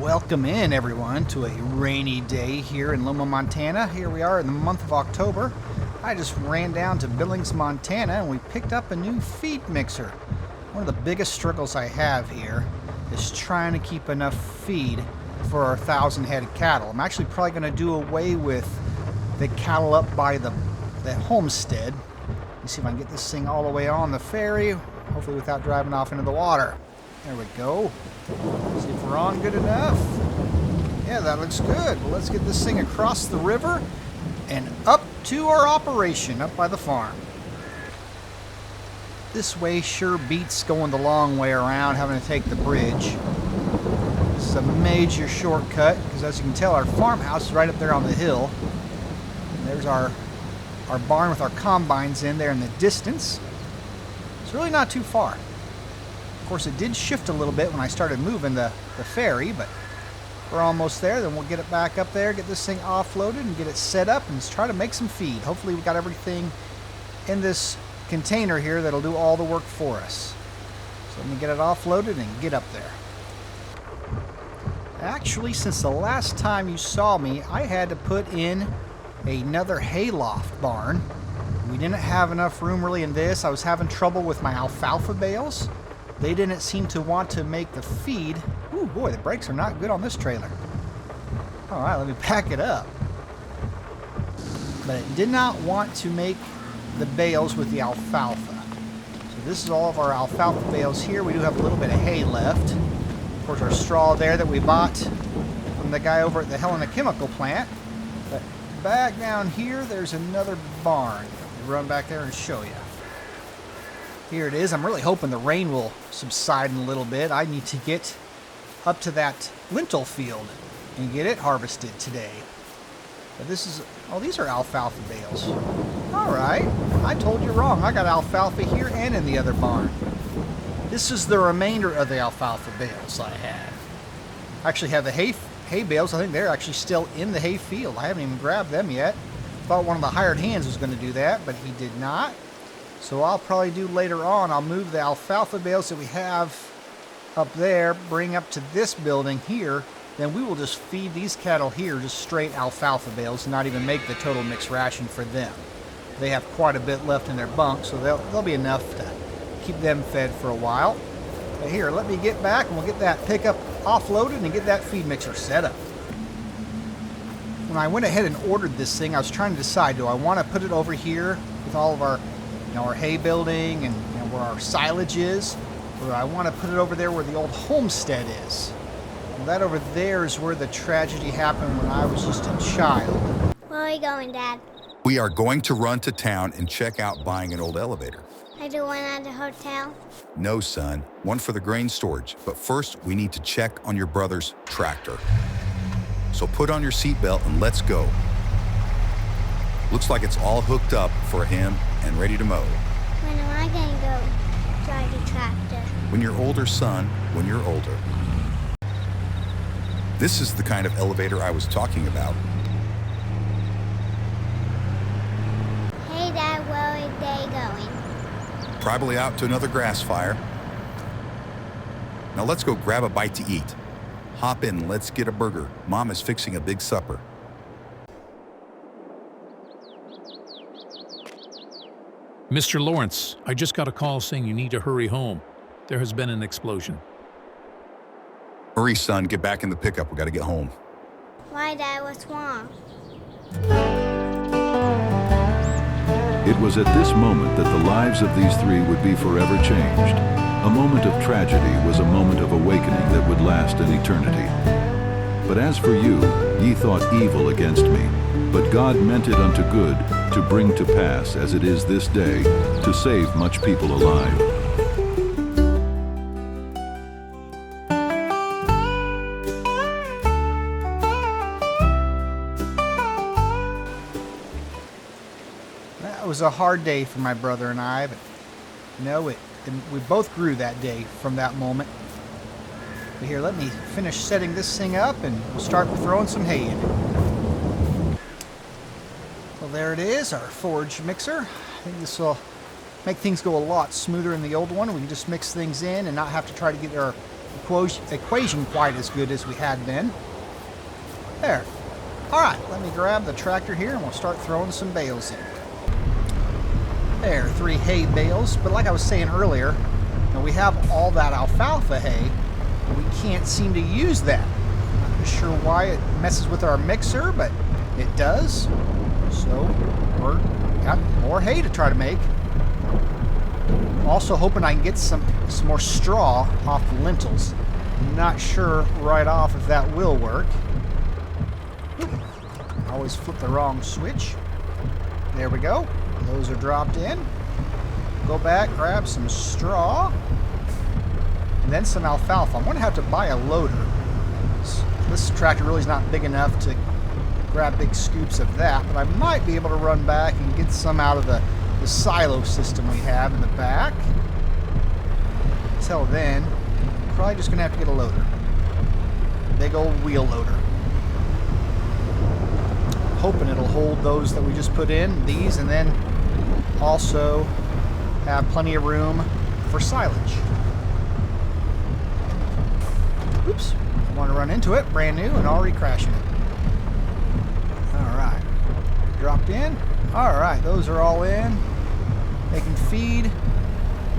Welcome in, everyone, to a rainy day here in Loma, Montana. Here we are in the month of October. I just ran down to Billings, Montana, and we picked up a new feed mixer. One of the biggest struggles I have here is trying to keep enough feed for our 1,000 head of cattle. I'm actually probably going to do away with the cattle up by the homestead. Let me see if I can get this thing all the way on the ferry, hopefully without driving off into the water. There we go. See if we're on good enough. Yeah, that looks good. Well, let's get this thing across the river and up to our operation up by the farm. This way sure beats going the long way around, having to take the bridge. It's a major shortcut because, as you can tell, our farmhouse is right up there on the hill. And there's our barn with our combines in there in the distance. It's really not too far. Of course, it did shift a little bit when I started moving the ferry, but we're almost there. Then we'll get it back up there, get this thing offloaded, and get it set up, and try to make some feed. Hopefully we got everything in this container here that'll do all the work for us. So let me get it offloaded and get up there. Actually, since the last time you saw me, I had to put in another hayloft barn. We didn't have enough room really in this. I was having trouble with my alfalfa bales. They didn't seem to want to make the feed. Ooh, boy, the brakes are not good on this trailer. All right, let me pack it up. But it did not want to make the bales with the alfalfa. So this is all of our alfalfa bales here. We do have a little bit of hay left. Of course, our straw there that we bought from the guy over at the Helena Chemical Plant. But back down here, there's another barn. I'll run back there and show you. Here it is. I'm really hoping the rain will subside in a little bit. I need to get up to that lentil field and get it harvested today. But this is, oh, these are alfalfa bales. All right, I told you wrong. I got alfalfa here and in the other barn. This is the remainder of the alfalfa bales I had. I actually have the hay bales. I think they're actually still in the hay field. I haven't even grabbed them yet. Thought one of the hired hands was going to do that, but he did not. So I'll probably do later on, I'll move the alfalfa bales that we have up there, bring up to this building here, then we will just feed these cattle here just straight alfalfa bales and not even make the total mixed ration for them. They have quite a bit left in their bunk, so they'll be enough to keep them fed for a while. But here, let me get back and we'll get that pickup offloaded and get that feed mixer set up. When I went ahead and ordered this thing, I was trying to decide, do I want to put it over here with all of our our hay building and where our silage is, or I want to put it over there where the old homestead is. Well, that over there is where the tragedy happened when I was just a child. Where are you going, Dad? We are going to run to town and check out buying an old elevator. I do one at the hotel. No, son. One for the grain storage. But first, we need to check on your brother's tractor. So put on your seatbelt and let's go. Looks like it's all hooked up for him and ready to mow. When am I going to go drive the tractor? When you're older, son, when you're older. This is the kind of elevator I was talking about. Hey, Dad, where are they going? Probably out to another grass fire. Now let's go grab a bite to eat. Hop in, let's get a burger. Mom is fixing a big supper. Mr. Lawrence, I just got a call saying you need to hurry home. There has been an explosion. Hurry, son, get back in the pickup. We gotta get home. Why, Dad? What's wrong? It was at this moment that the lives of these three would be forever changed. A moment of tragedy was a moment of awakening that would last an eternity. But as for you, ye thought evil against me, but God meant it unto good, to bring to pass as it is this day, to save much people alive. That was a hard day for my brother and I, but we both grew that day from that moment. But here, let me finish setting this thing up and we'll start throwing some hay in it. Well, there it is, our forage mixer. I think this will make things go a lot smoother than the old one. We can just mix things in and not have to try to get our equation quite as good as we had been. There. Alright, let me grab the tractor here and we'll start throwing some bales in. There, 3 hay bales. But like I was saying earlier, we have all that alfalfa hay, and we can't seem to use that. Not sure why it messes with our mixer, but it does. So, we've got more hay to try to make. Also hoping I can get some more straw off the lentils. Not sure right off if that will work. Always flip the wrong switch. There we go. Those are dropped in. Go back, grab some straw, and then some alfalfa. I'm going to have to buy a loader. This tractor really is not big enough to grab big scoops of that, but I might be able to run back and get some out of the silo system we have in the back. Until then, probably just going to have to get a loader. Big old wheel loader. Hoping it'll hold those that we just put in, these, and then also have plenty of room for silage. Oops, I want to run into it, brand new and already crashing it. Alright, dropped in. Alright, those are all in. They can feed,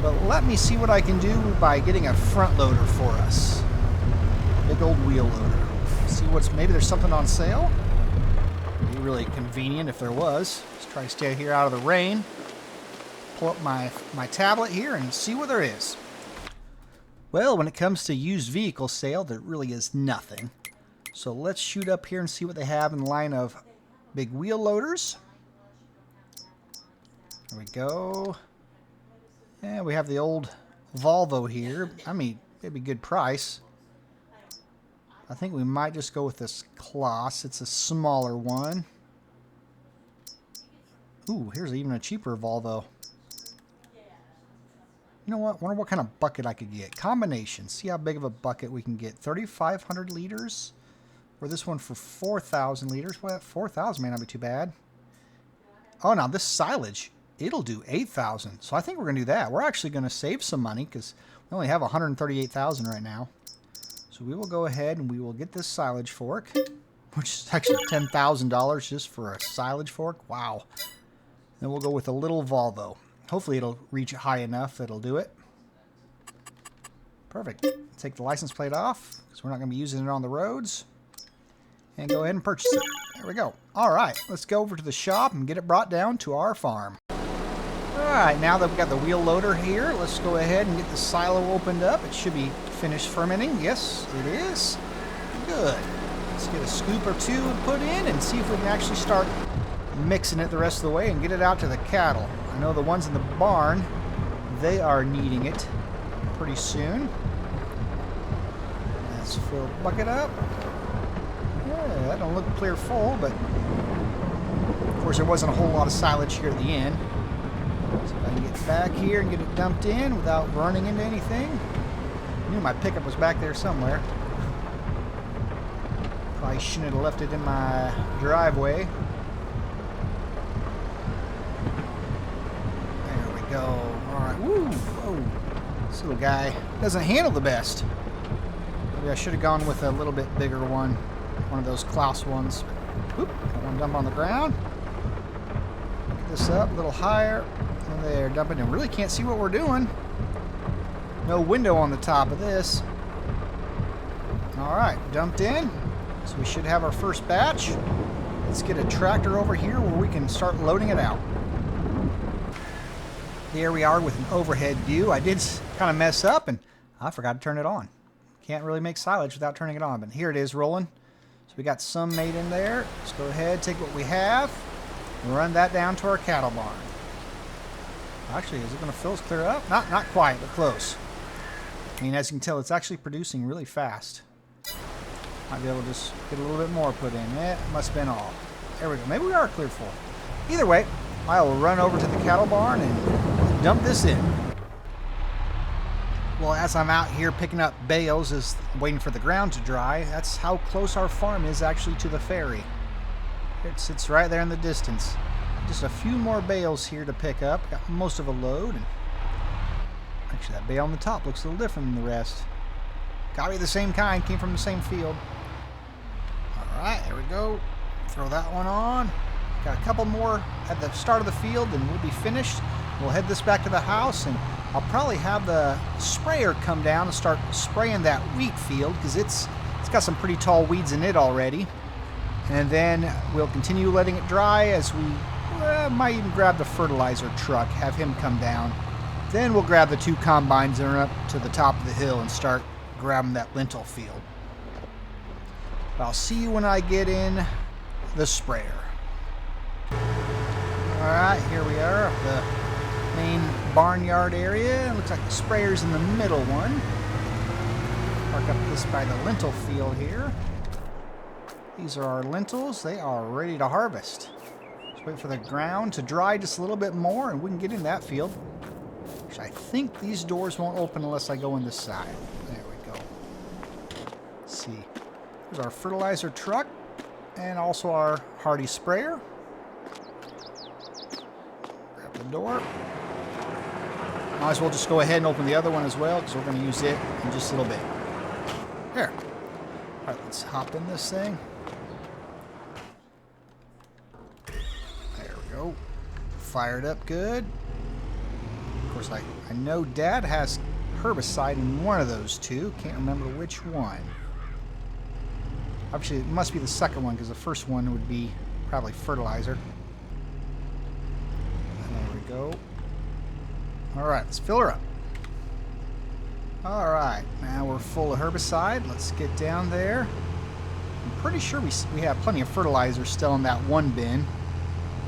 but let me see what I can do by getting a front loader for us. Big old wheel loader. See maybe there's something on sale. Be really convenient if there was. Let's try to stay here out of the rain. Pull up my tablet here and see what there is. Well, when it comes to used vehicle sale, there really is nothing. So let's shoot up here and see what they have in the line of big wheel loaders. There we go. Yeah, we have the old Volvo here. I mean, it'd be a good price. I think we might just go with this Kloss. It's a smaller one. Ooh, here's even a cheaper Volvo. You know what? Wonder what kind of bucket I could get. Combination. See how big of a bucket we can get. 3,500 liters. Or this one for 4,000 liters. Well, 4,000 may not be too bad. Oh, now this silage, it'll do 8,000. So I think we're going to do that. We're actually going to save some money because we only have 138,000 right now. So we will go ahead and we will get this silage fork, which is actually $10,000 just for a silage fork. Wow. Then we'll go with a little Volvo. Hopefully it'll reach high enough that it'll do it. Perfect. Take the license plate off because we're not going to be using it on the roads. And go ahead and purchase it. There we go. Alright, let's go over to the shop and get it brought down to our farm. Alright, now that we've got the wheel loader here, let's go ahead and get the silo opened up. It should be finished fermenting. Yes, it is. Good. Let's get a scoop or two put in and see if we can actually start mixing it the rest of the way and get it out to the cattle. I know the ones in the barn, they are needing it pretty soon. Let's fill the bucket up. Yeah, that don't look clear full, but of course there wasn't a whole lot of silage here at the end. So if I can get back here and get it dumped in without running into anything. I knew my pickup was back there somewhere. Probably shouldn't have left it in my driveway. There we go. Alright, woo! Whoa! This little guy doesn't handle the best. Maybe I should have gone with a little bit bigger one. One of those Klaus ones. Oop, got one dump on the ground. Get this up a little higher. And there, dump it in. Really can't see what we're doing. No window on the top of this. Alright, dumped in. So we should have our first batch. Let's get a tractor over here where we can start loading it out. There we are with an overhead view. I did kind of mess up and I forgot to turn it on. Can't really make silage without turning it on, but here it is rolling. So we got some made in there. Let's go ahead, take what we have, and run that down to our cattle barn. Actually, is it going to fill us clear up? Not quite, but close. I mean, as you can tell, it's actually producing really fast. Might be able to just get a little bit more put in. It must have been all. There we go. Maybe we are clear full. Either way, I will run over to the cattle barn and dump this in. Well, as I'm out here picking up bales, is waiting for the ground to dry, that's how close our farm is actually to the ferry. It sits right there in the distance. Just a few more bales here to pick up. Got most of a load. And actually, that bale on the top looks a little different than the rest. Gotta be the same kind, came from the same field. Alright, there we go. Throw that one on. Got a couple more at the start of the field and we'll be finished. We'll head this back to the house and I'll probably have the sprayer come down and start spraying that wheat field because it's got some pretty tall weeds in it already. And then we'll continue letting it dry as we might even grab the fertilizer truck, have him come down. Then we'll grab the 2 combines and run up to the top of the hill and start grabbing that lentil field. I'll see you when I get in the sprayer. Alright, here we are up the main barnyard area. It looks like the sprayer's in the middle one. Park up this by the lentil field here. These are our lentils. They are ready to harvest. Just wait for the ground to dry just a little bit more and we can get in that field. Which I think these doors won't open unless I go in this side. There we go. Let's see. There's our fertilizer truck and also our hardy sprayer. Grab the door. Might as well just go ahead and open the other one as well because we're going to use it in just a little bit. There. Alright, let's hop in this thing. There we go. Fired up good. Of course, I know Dad has herbicide in one of those 2. Can't remember which one. Actually, it must be the second one because the first one would be probably fertilizer. There we go. Alright, let's fill her up. Alright, now we're full of herbicide. Let's get down there. I'm pretty sure we have plenty of fertilizer still in that one bin.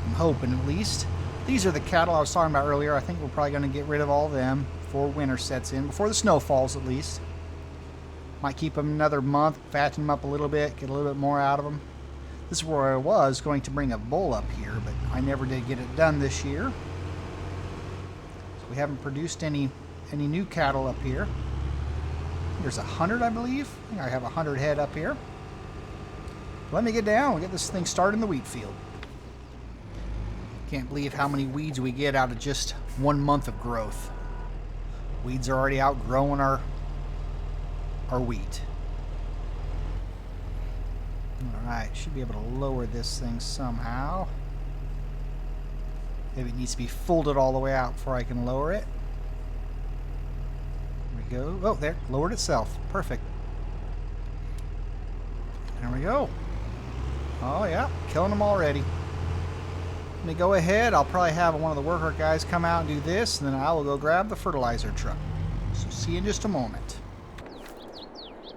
I'm hoping at least. These are the cattle I was talking about earlier. I think we're probably going to get rid of all of them before winter sets in, before the snow falls at least. Might keep them another month, fatten them up a little bit, get a little bit more out of them. This is where I was going to bring a bull up here, but I never did get it done this year. So we haven't produced any new cattle up here. There's 100, I believe. I think I have 100 head up here. Let me get down. We'll get this thing started in the wheat field. Can't believe how many weeds we get out of just 1 month of growth. Weeds are already outgrowing our wheat. Alright, should be able to lower this thing somehow. Maybe it needs to be folded all the way out before I can lower it. There we go. Oh, there. Lowered itself. Perfect. There we go. Oh, yeah. Killing them already. Let me go ahead. I'll probably have one of the worker guys come out and do this, and then I will go grab the fertilizer truck. So see you in just a moment.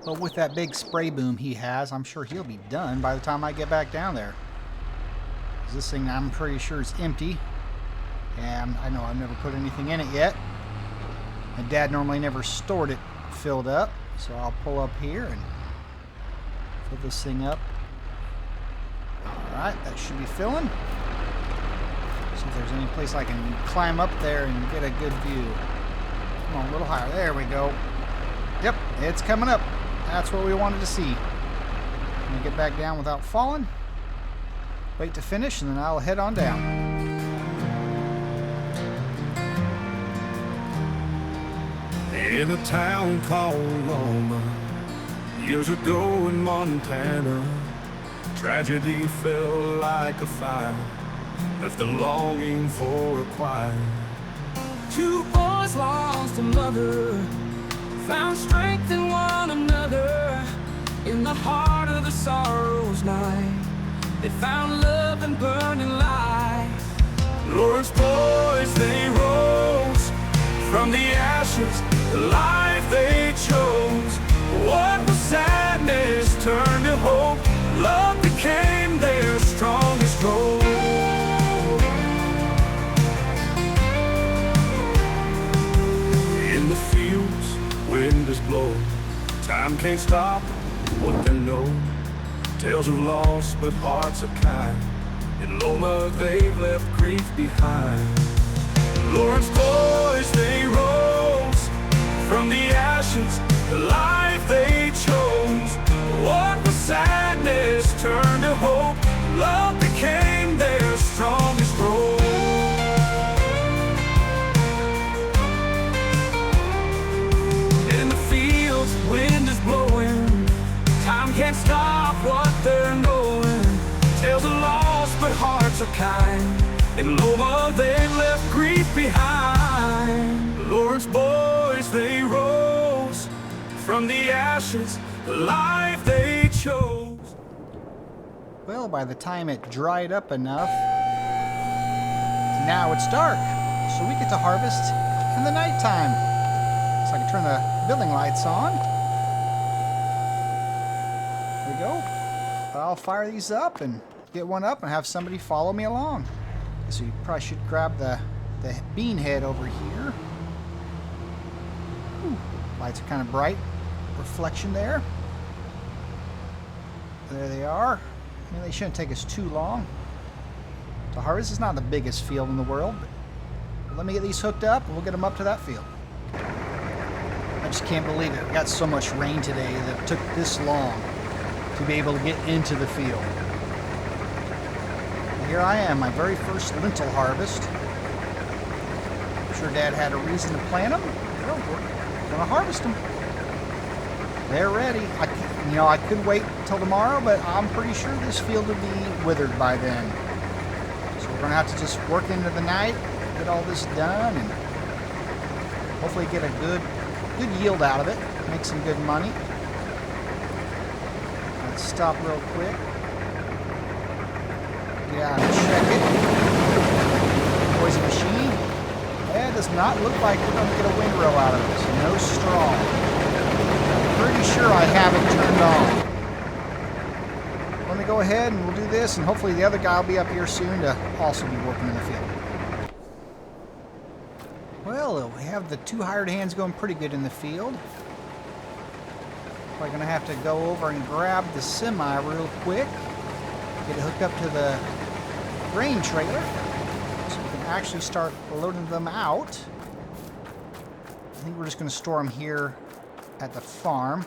But with that big spray boom he has, I'm sure he'll be done by the time I get back down there. This thing, I'm pretty sure, is empty. And I know I've never put anything in it yet. My dad normally never stored it filled up. So I'll pull up here and fill this thing up. Alright, that should be filling. See if there's any place I can climb up there and get a good view. Come on, a little higher. There we go. Yep, it's coming up. That's what we wanted to see. I'm going to get back down without falling. Wait to finish, and then I'll head on down. In a town called Loma, years ago in Montana, tragedy fell like a fire, left a longing for a quiet. 2 boys lost a mother, found strength in one another. In the heart of the sorrow's night, they found love and burning light. Lord's boys, they rose from the ashes, the life they chose. What was sadness turned to hope, love became their strongest goal. In the fields, wind is blowing, time can't stop what they know. Tales of loss, but hearts are kind. In Loma, they've left grief behind. Lawrence boys, they rose from the ashes, the life they chose. What was sadness turned to hope, love became their strongest role. In the fields, wind is stop what they're going. Tales are lost, but hearts are kind. In Loma, they left grief behind. Lord's boys, they rose from the ashes, the life they chose. Well, by the time it dried up enough, now it's dark, so we get to harvest in the nighttime. So I can turn the building lights on. There we go. I'll fire these up and get one up and have somebody follow me along. So you probably should grab the bean head over here. Ooh, lights are kind of bright. Reflection there. There they are. I mean, they shouldn't take us too long to harvest. It's not the biggest field in the world, but let me get these hooked up and we'll get them up to that field. I just can't believe it. We got so much rain today that it took this long to be able to get into the field. Here I am, my very first lentil harvest. I'm sure Dad had a reason to plant them. Well, we're going to harvest them. They're ready. I could wait till tomorrow, but I'm pretty sure this field would be withered by then. So we're going to have to just work into the night, get all this done, and hopefully get a good yield out of it. Make some good money. Let's stop real quick. Get out and check it. Noisy machine. It does not look like we're going to get a windrow out of this. No straw. I'm pretty sure I have it turned on. Let me go ahead and we'll do this, and hopefully the other guy will be up here soon to also be working in the field. Well, we have the two hired hands going pretty good in the field. We're going to have to go over and grab the semi real quick. Get it hooked up to the grain trailer so we can actually start loading them out. I think we're just going to store them here at the farm.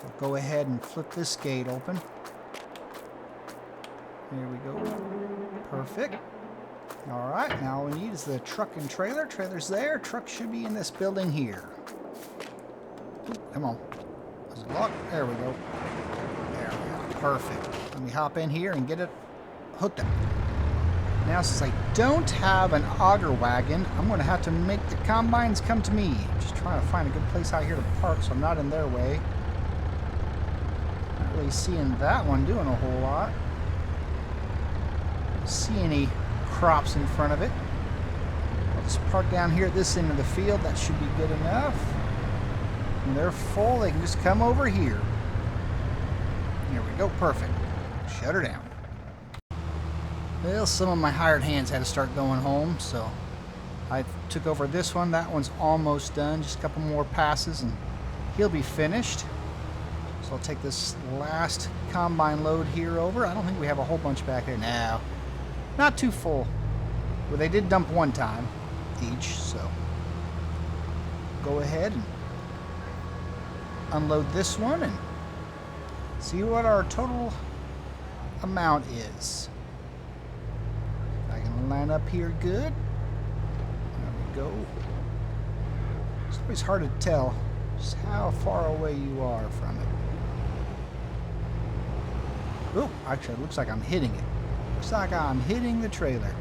We'll go ahead and flip this gate open. There we go. Perfect. Alright, now all we need is the truck and trailer. Trailer's there. Truck should be in this building here. Ooh, come on. Is it locked? There we go. There we go. Perfect. Let me hop in here and get it hooked up. Now, since I don't have an auger wagon, I'm going to have to make the combines come to me. I'm just trying to find a good place out here to park so I'm not in their way. Not really seeing that one doing a whole lot. Don't see any crops in front of it. I'll just park down here at this end of the field. That should be good enough. When they're full, they can just come over here. There we go. Perfect. Shut her down. Well, some of my hired hands had to start going home, so I took over this one. That one's almost done. Just a couple more passes and he'll be finished. So I'll take this last combine load here over. I don't think we have a whole bunch back there now. Not too full. Well, they did dump one time each, so go ahead and unload this one and see what our total amount is. I can line up here good. There we go. It's always hard to tell just how far away you are from it. Oh, actually, it looks like I'm hitting it. Looks like I'm hitting the trailer.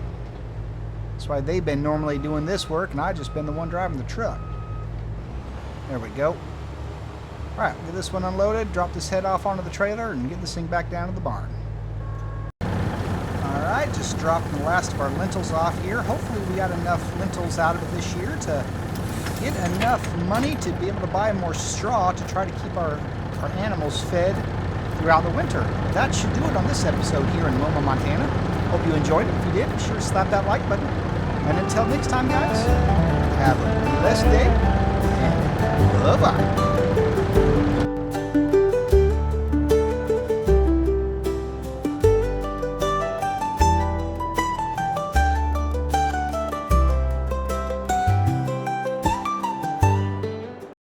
That's why they've been normally doing this work, and I've just been the one driving the truck. There we go. Alright, get this one unloaded, drop this head off onto the trailer, and get this thing back down to the barn. Alright, just dropping the last of our lentils off here. Hopefully we got enough lentils out of it this year to get enough money to be able to buy more straw to try to keep our animals fed throughout the winter. That should do it on this episode here in Loma, Montana. Hope you enjoyed it. If you did, be sure to slap that like button. And until next time, guys, have a blessed day, and bye-bye.